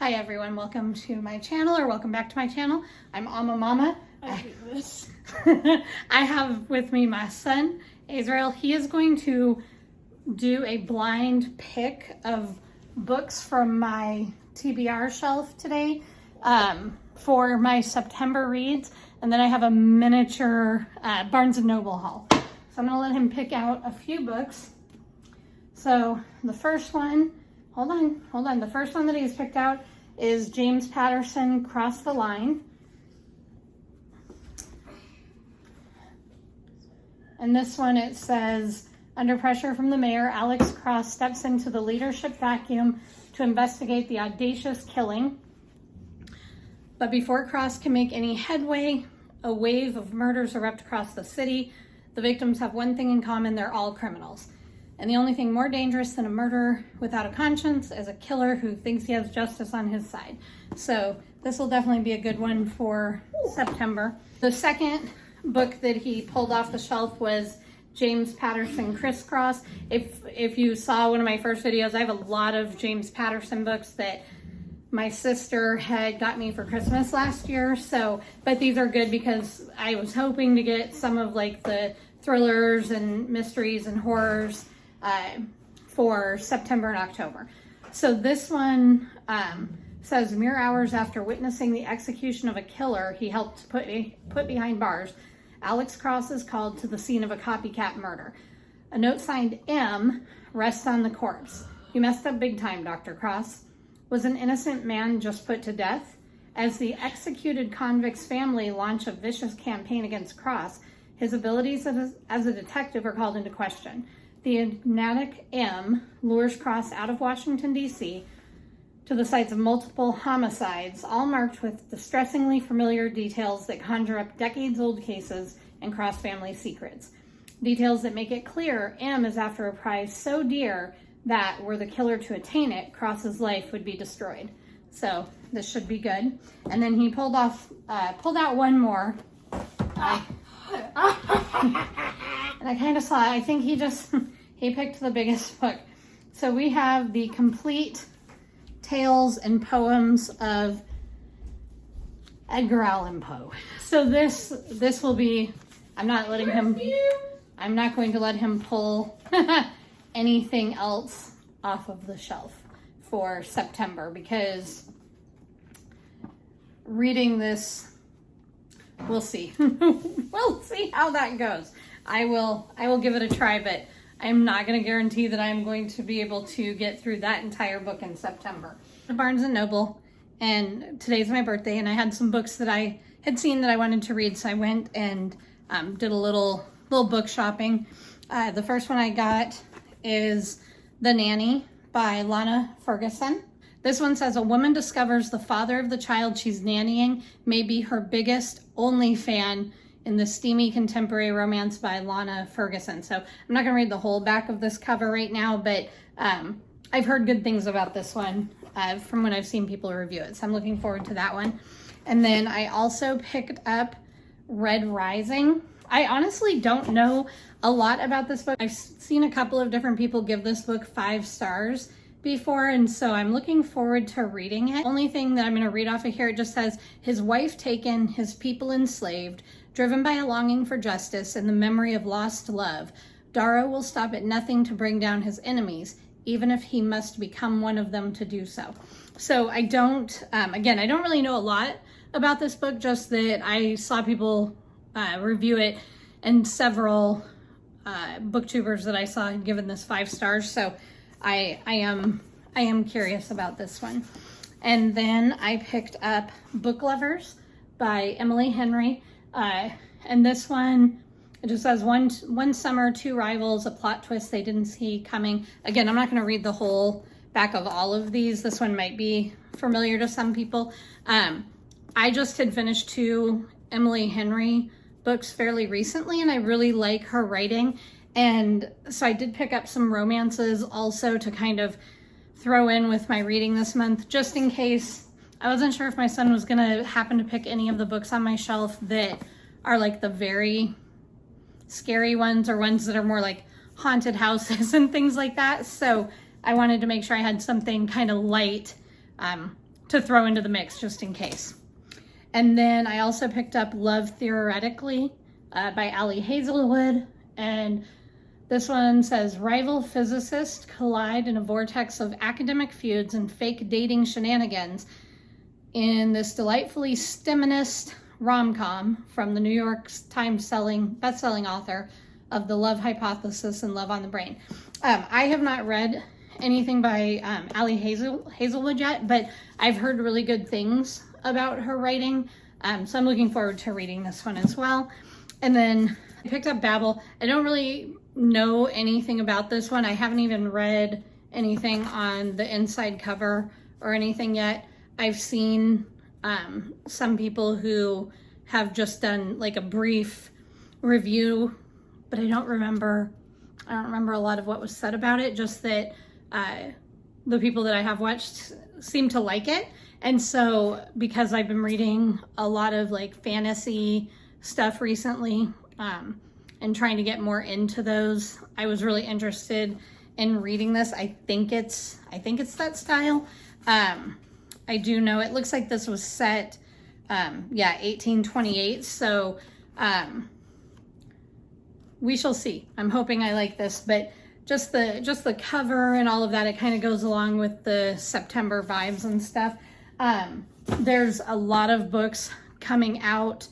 Hi everyone, welcome to my channel, or welcome back to my channel. I'm Amma Mama. I hate this. I have with me my son, Israel. He is going to do a blind pick of books from my TBR shelf today for my September reads. And then I have a miniature Barnes & Noble haul. So I'm gonna let him pick out a few books. So the first one, hold on. The first one that he's picked out is James Patterson, Cross the Line. And this one, it says, under pressure from the mayor, Alex Cross steps into the leadership vacuum to investigate the audacious killing. But before Cross can make any headway, a wave of murders erupt across the city. The victims have one thing in common: they're all criminals. And the only thing more dangerous than a murderer without a conscience is a killer who thinks he has justice on his side. So this will definitely be a good one for September. The second book that he pulled off the shelf was James Patterson, Crisscross. If you saw one of my first videos, I have a lot of James Patterson books that my sister had got me for Christmas last year. So, but these are good because I was hoping to get some of like the thrillers and mysteries and horrors for September and October. So this one says, mere hours after witnessing the execution of a killer he helped put behind bars, Alex Cross is called to the scene of a copycat murder. A note signed M rests on the corpse. You messed up big time, Dr. Cross. Was an innocent man just put to death? As the executed convict's family launch a vicious campaign against Cross, his abilities as a detective are called into question. The enigmatic M lures Cross out of Washington, D.C. to the sites of multiple homicides, all marked with distressingly familiar details that conjure up decades-old cases and Cross family secrets. Details that make it clear M is after a prize so dear that, were the killer to attain it, Cross's life would be destroyed. So this should be good. And then he pulled out one more. And I kind of saw, I think he picked the biggest book. So we have the complete tales and poems of Edgar Allan Poe. So this will be, I'm not going to let him pull anything else off of the shelf for September, because reading this, we'll see. We'll see how that goes. I will give it a try, but I'm not going to guarantee that I'm going to be able to get through that entire book in September. Barnes & Noble, and today's my birthday, and I had some books that I had seen that I wanted to read, so I went and did a little book shopping. The first one I got is The Nanny by Lana Ferguson. This one says, a woman discovers the father of the child she's nannying may be her biggest, only fan in the steamy contemporary romance by Lana Ferguson. So I'm not going to read the whole back of this cover right now, but I've heard good things about this one from when I've seen people review it. So I'm looking forward to that one. And then I also picked up Red Rising. I honestly don't know a lot about this book. I've seen a couple of different people give this book 5 stars before, and so I'm looking forward to reading it. Only thing that I'm going to read off of here, it just says, his wife taken, his people enslaved, driven by a longing for justice and the memory of lost love, Darrow will stop at nothing to bring down his enemies, even if he must become one of them to do so. So I don't, again, I don't really know a lot about this book, just that I saw people review it, and several booktubers that I saw had given this 5 stars. So I am curious about this one. And then I picked up Book Lovers by Emily Henry. And this one, it just says one summer, 2 rivals, a plot twist they didn't see coming. Again, I'm not going to read the whole back of all of these. This one might be familiar to some people. I just had finished 2 Emily Henry books fairly recently, and I really like her writing. And so I did pick up some romances also to kind of throw in with my reading this month, just in case. I wasn't sure if my son was going to happen to pick any of the books on my shelf that are like the very scary ones, or ones that are more like haunted houses and things like that. So I wanted to make sure I had something kind of light to throw into the mix just in case. And then I also picked up Love Theoretically by Ali Hazelwood. And this one says, rival physicists collide in a vortex of academic feuds and fake dating shenanigans in this delightfully STEMinist rom-com from the New York Times best-selling author of The Love Hypothesis and Love on the Brain. I have not read anything by Ali Hazelwood yet, but I've heard really good things about her writing. So I'm looking forward to reading this one as well. And then I picked up Babel. I don't really know anything about this one. I haven't even read anything on the inside cover or anything yet. I've seen some people who have just done like a brief review, but I don't remember a lot of what was said about it, just that the people that I have watched seem to like it. And so because I've been reading a lot of like fantasy stuff recently and trying to get more into those, I was really interested in reading this. I think it's that style. I do know it looks like this was set 1828, so we shall see. I'm hoping I like this, but just the cover and all of that, it kind of goes along with the September vibes and stuff. There's a lot of books coming out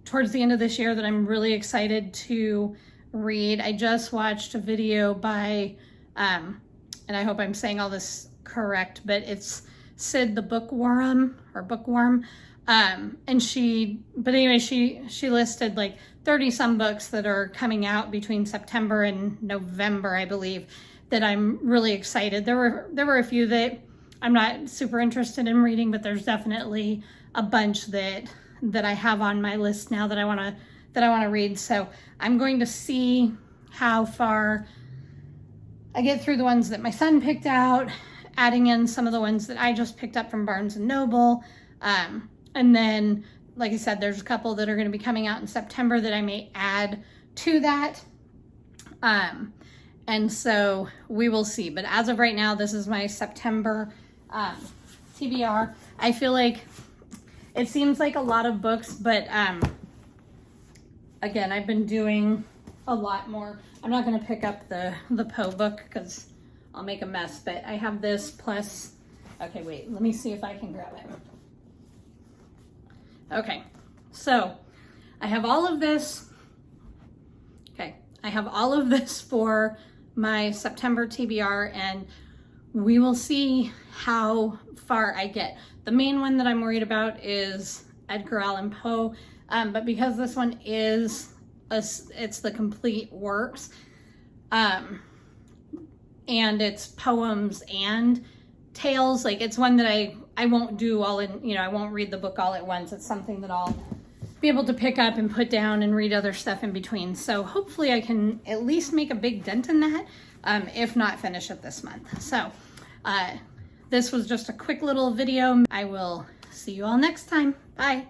towards the end of this year that I'm really excited to read. I just watched a video by, and I hope I'm saying all this correct, but it's Sid the Bookworm. And she listed like 30 some books that are coming out between September and November, I believe, that I'm really excited. There were a few that I'm not super interested in reading, but there's definitely a bunch that I have on my list now that I want to read. So I'm going to see how far I get through the ones that my son picked out, adding in some of the ones that I just picked up from Barnes & Noble. And then, like I said, there's a couple that are going to be coming out in September that I may add to that. And so we will see. But as of right now, this is my September TBR. I feel like it seems like a lot of books, but again, I've been doing a lot more. I'm not going to pick up the Poe book because I'll make a mess, but I have this plus, okay, wait, let me see if I can grab it. Okay, so I have all of this. Okay, I have all of this for my September TBR, and we will see how far I get. The main one that I'm worried about is Edgar Allan Poe, but because this one is it's the complete works, and it's poems and tales, like it's one that I won't do all in, I won't read the book all at once. It's something that I'll be able to pick up and put down and read other stuff in between. So hopefully I can at least make a big dent in that, if not finish it this month. So this was just a quick little video. I will see you all next time. Bye.